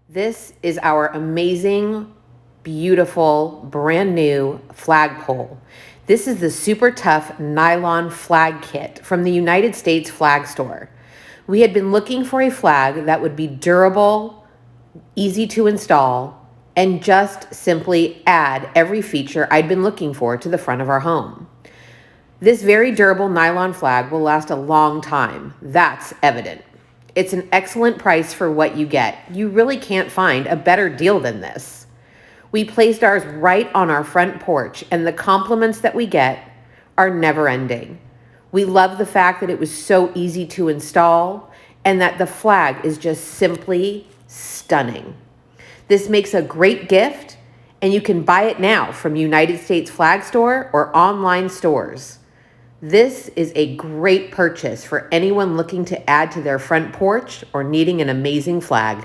This is our amazing, beautiful, brand new flagpole. This is the super tough nylon flag kit from the United States Flag Store. We had been looking for a flag that would be durable, easy to install, and just simply add every feature I'd been looking for to the front of our home. This very durable nylon flag will last a long time. That's evident. It's an excellent price for what you get. You really can't find a better deal than this. We placed ours right on our front porch, and the compliments that we get are never ending. We love the fact that it was so easy to install and that the flag is just simply stunning. This makes a great gift, and you can buy it now from United States Flag Store or online stores. This is a great purchase for anyone looking to add to their front porch or needing an amazing flag.